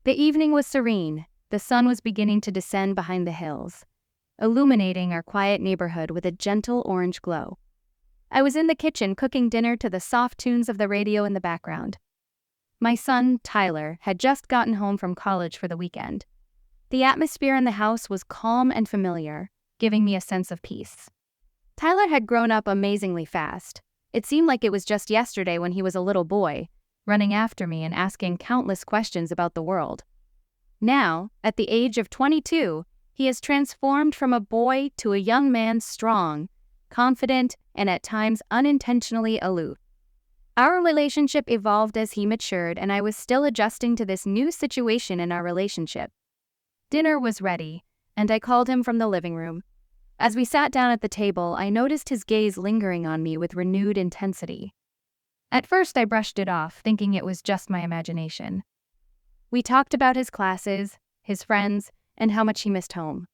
The evening was serene. The sun was beginning to descend behind the hills, illuminating our quiet neighborhood with a gentle orange glow. I was in the kitchen cooking dinner to the soft tunes of the radio in the background. My son, Tyler, had just gotten home from college for the weekend. The atmosphere in the house was calm and familiar, giving me a sense of peace. Tyler had grown up amazingly fast. It seemed like it was just yesterday when he was a little boy, running after me and asking countless questions about the world. Now, at the age of 22, he has transformed from a boy to a young man, strong, confident, and at times unintentionally aloof. Our relationship evolved as he matured, and I was still adjusting to this new situation in our relationship. Dinner was ready, and I called him from the living room. As we sat down at the table, I noticed his gaze lingering on me with renewed intensity. At first, I brushed it off, thinking it was just my imagination. We talked about his classes, his friends, and how much he missed home.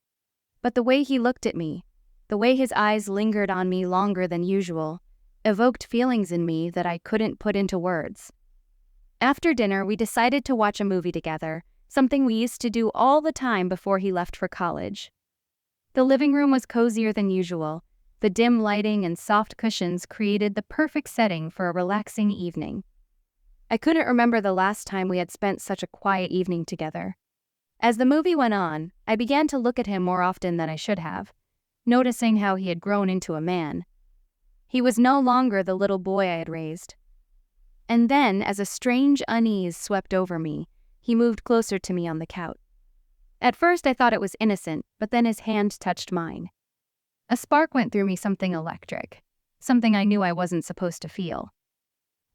But the way he looked at me, the way his eyes lingered on me longer than usual, evoked feelings in me that I couldn't put into words. After dinner, we decided to watch a movie together, something we used to do all the time before he left for college. The living room was cozier than usual. The dim lighting and soft cushions created the perfect setting for a relaxing evening. I couldn't remember the last time we had spent such a quiet evening together. As the movie went on, I began to look at him more often than I should have, noticing how he had grown into a man. He was no longer the little boy I had raised. And then, as a strange unease swept over me, he moved closer to me on the couch. At first I thought it was innocent, but then his hand touched mine. A spark went through me, something electric, something I knew I wasn't supposed to feel.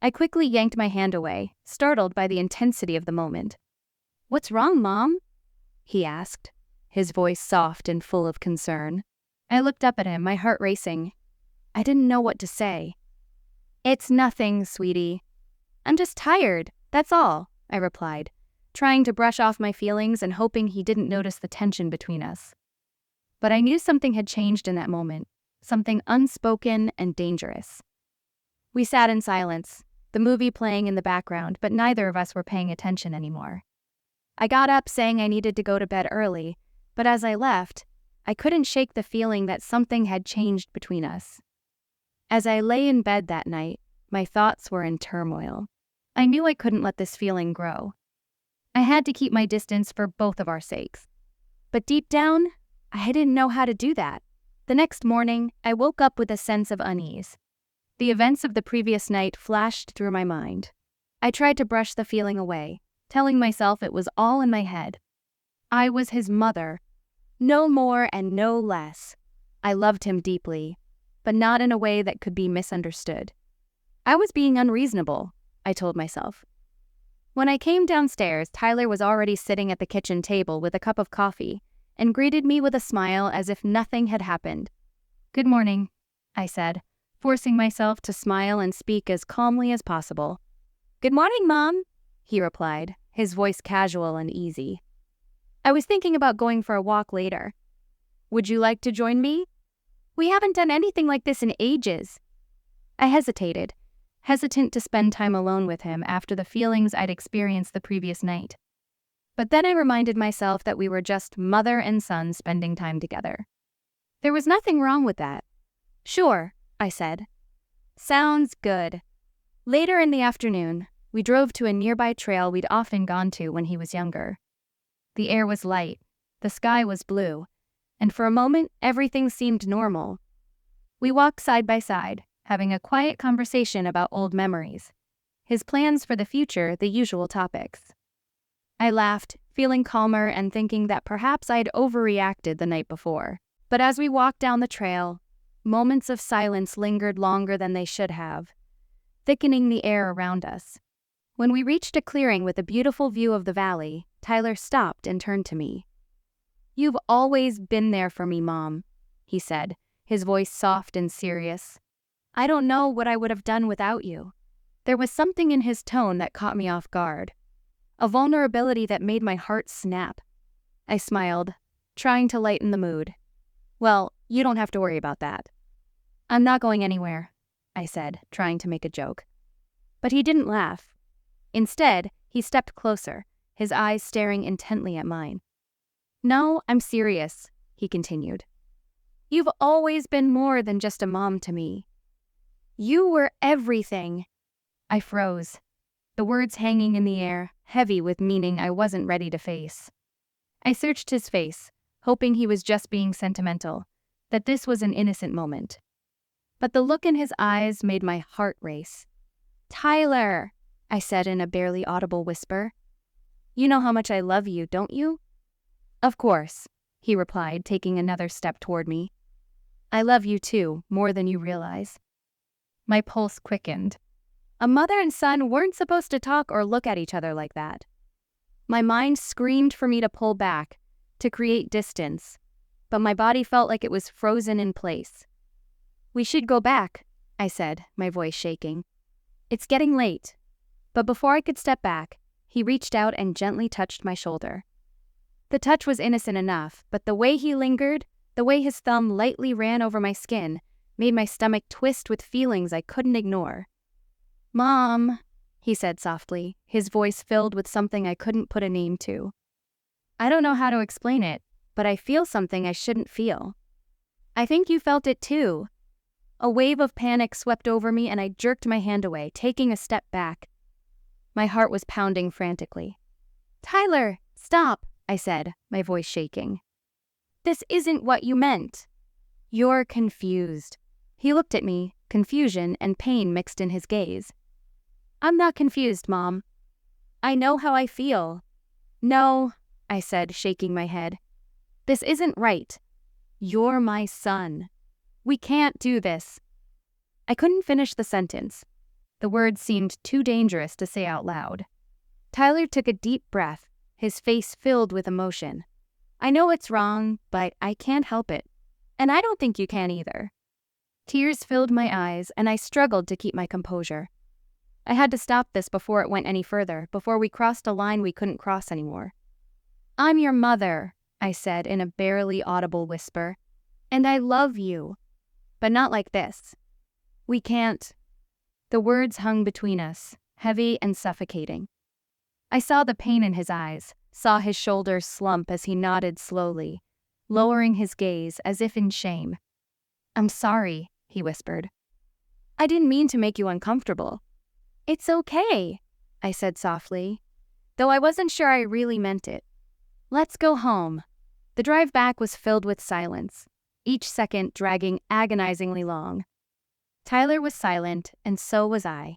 I quickly yanked my hand away, startled by the intensity of the moment. "What's wrong, Mom?" he asked, his voice soft and full of concern. I looked up at him, my heart racing. I didn't know what to say. "It's nothing, sweetie. I'm just tired, that's all," I replied, trying to brush off my feelings and hoping he didn't notice the tension between us. But I knew something had changed in that moment, something unspoken and dangerous. We sat in silence, the movie playing in the background, but neither of us were paying attention anymore. I got up saying I needed to go to bed early, but as I left, I couldn't shake the feeling that something had changed between us. As I lay in bed that night, my thoughts were in turmoil. I knew I couldn't let this feeling grow. I had to keep my distance for both of our sakes. But deep down, I didn't know how to do that. The next morning, I woke up with a sense of unease. The events of the previous night flashed through my mind. I tried to brush the feeling away, telling myself it was all in my head. I was his mother, no more and no less. I loved him deeply, but not in a way that could be misunderstood. I was being unreasonable, I told myself. When I came downstairs, Tyler was already sitting at the kitchen table with a cup of coffee and greeted me with a smile as if nothing had happened. "Good morning," I said, forcing myself to smile and speak as calmly as possible. "Good morning, Mom," he replied, his voice casual and easy. "I was thinking about going for a walk later. Would you like to join me? We haven't done anything like this in ages." I hesitated, hesitant to spend time alone with him after the feelings I'd experienced the previous night. But then I reminded myself that we were just mother and son spending time together. There was nothing wrong with that. "Sure," I said. "Sounds good." Later in the afternoon, we drove to a nearby trail we'd often gone to when he was younger. The air was light, the sky was blue, and for a moment everything seemed normal. We walked side by side, having a quiet conversation about old memories, his plans for the future, the usual topics. I laughed, feeling calmer and thinking that perhaps I'd overreacted the night before. But as we walked down the trail, moments of silence lingered longer than they should have, thickening the air around us. When we reached a clearing with a beautiful view of the valley, Tyler stopped and turned to me. "You've always been there for me, Mom," he said, his voice soft and serious. "I don't know what I would have done without you." There was something in his tone that caught me off guard, a vulnerability that made my heart snap. I smiled, trying to lighten the mood. "Well, you don't have to worry about that." "I'm not going anywhere," I said, trying to make a joke. But he didn't laugh. Instead, he stepped closer, his eyes staring intently at mine. "No, I'm serious," he continued. "You've always been more than just a mom to me. You were everything." I froze, the words hanging in the air, heavy with meaning I wasn't ready to face. I searched his face, hoping he was just being sentimental, that this was an innocent moment. But the look in his eyes made my heart race. "Tyler," I said in a barely audible whisper. "You know how much I love you, don't you?" "Of course," he replied, taking another step toward me. "I love you too, more than you realize." My pulse quickened. A mother and son weren't supposed to talk or look at each other like that. My mind screamed for me to pull back, to create distance, but my body felt like it was frozen in place. "We should go back," I said, my voice shaking. "It's getting late." But before I could step back, he reached out and gently touched my shoulder. The touch was innocent enough, but the way he lingered, the way his thumb lightly ran over my skin, made my stomach twist with feelings I couldn't ignore. "Mom," he said softly, his voice filled with something I couldn't put a name to. "I don't know how to explain it, but I feel something I shouldn't feel." "I think you felt it too." A wave of panic swept over me and I jerked my hand away, taking a step back. My heart was pounding frantically. "Tyler, stop," I said, my voice shaking. "This isn't what you meant." "You're confused." He looked at me, confusion and pain mixed in his gaze. "I'm not confused, Mom. I know how I feel." "No," I said, shaking my head. "This isn't right. You're my son. We can't do this." I couldn't finish the sentence. The words seemed too dangerous to say out loud. Tyler took a deep breath, his face filled with emotion. "I know it's wrong, but I can't help it. And I don't think you can either." Tears filled my eyes, and I struggled to keep my composure. I had to stop this before it went any further, before we crossed a line we couldn't cross anymore. "I'm your mother," I said in a barely audible whisper. "And I love you. But not like this. We can't." The words hung between us, heavy and suffocating. I saw the pain in his eyes, saw his shoulders slump as he nodded slowly, lowering his gaze as if in shame. "I'm sorry," he whispered. "I didn't mean to make you uncomfortable." "It's okay," I said softly, though I wasn't sure I really meant it. "Let's go home." The drive back was filled with silence, each second dragging agonizingly long. Tyler was silent, and so was I.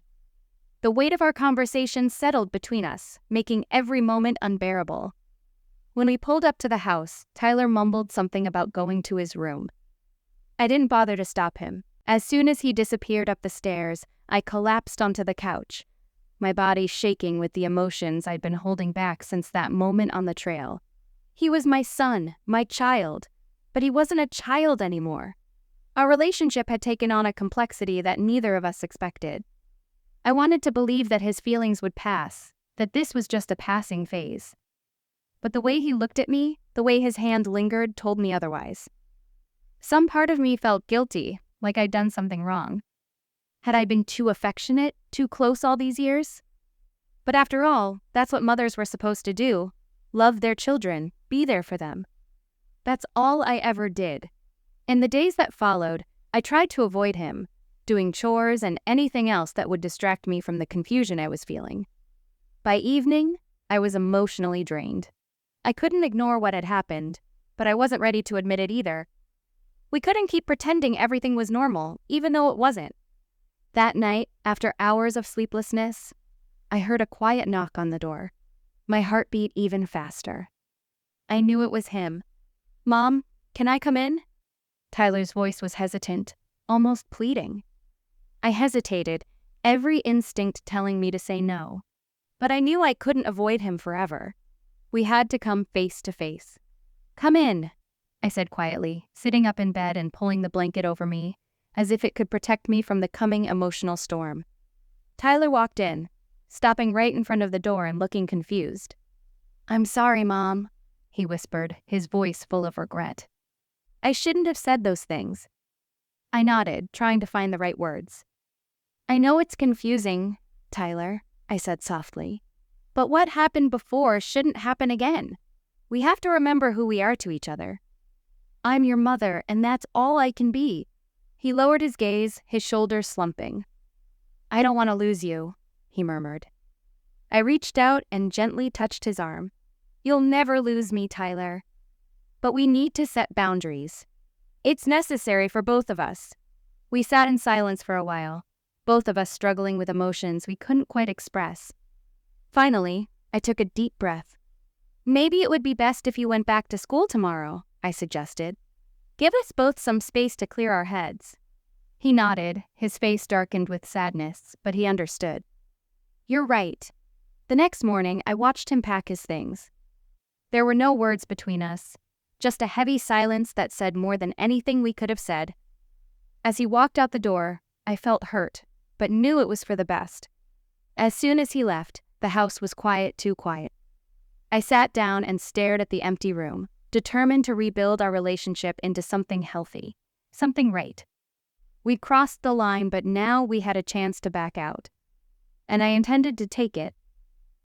The weight of our conversation settled between us, making every moment unbearable. When we pulled up to the house, Tyler mumbled something about going to his room. I didn't bother to stop him. As soon as he disappeared up the stairs, I collapsed onto the couch, my body shaking with the emotions I'd been holding back since that moment on the trail. He was my son, my child, but he wasn't a child anymore. Our relationship had taken on a complexity that neither of us expected. I wanted to believe that his feelings would pass, that this was just a passing phase. But the way he looked at me, the way his hand lingered, told me otherwise. Some part of me felt guilty, like I'd done something wrong. Had I been too affectionate, too close all these years? But after all, that's what mothers were supposed to do. Love their children, be there for them. That's all I ever did. In the days that followed, I tried to avoid him, doing chores and anything else that would distract me from the confusion I was feeling. By evening, I was emotionally drained. I couldn't ignore what had happened, but I wasn't ready to admit it either. We couldn't keep pretending everything was normal, even though it wasn't. That night, after hours of sleeplessness, I heard a quiet knock on the door. My heart beat even faster. I knew it was him. "Mom, can I come in?" Tyler's voice was hesitant, almost pleading. I hesitated, every instinct telling me to say no. But I knew I couldn't avoid him forever. We had to come face to face. "Come in," I said quietly, sitting up in bed and pulling the blanket over me, as if it could protect me from the coming emotional storm. Tyler walked in, stopping right in front of the door and looking confused. "I'm sorry, Mom," he whispered, his voice full of regret. "I shouldn't have said those things." I nodded, trying to find the right words. "I know it's confusing, Tyler," I said softly. But what happened before shouldn't happen again. We have to remember who we are to each other. I'm your mother, and that's all I can be. He lowered his gaze, his shoulders slumping. I don't want to lose you, he murmured. I reached out and gently touched his arm. You'll never lose me, Tyler. But we need to set boundaries. It's necessary for both of us. We sat in silence for a while, both of us struggling with emotions we couldn't quite express. Finally, I took a deep breath. Maybe it would be best if you went back to school tomorrow, I suggested. Give us both some space to clear our heads. He nodded, his face darkened with sadness, but he understood. You're right. The next morning, I watched him pack his things. There were no words between us, just a heavy silence that said more than anything we could have said. As he walked out the door, I felt hurt, but knew it was for the best. As soon as he left, the house was quiet, too quiet. I sat down and stared at the empty room, determined to rebuild our relationship into something healthy, something right. We'd crossed the line, but now we had a chance to back out. And I intended to take it,